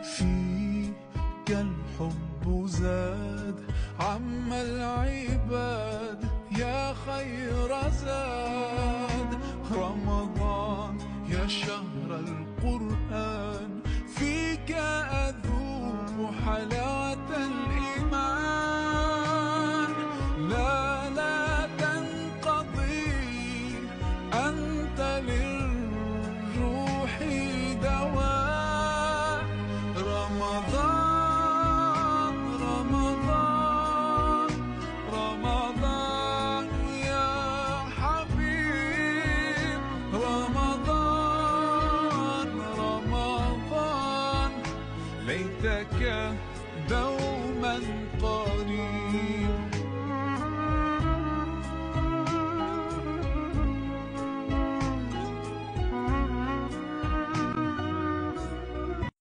فيك الحب زاد عم العباد يا خير زاد. رمضان يا شهر القرآن فيك أذوق حلاوة الإيمان. لا تنقضي أنت للروح دواء. رمضان رمضان رمضان يا حبيب. رمضان رمضان ليتك دوما قريب.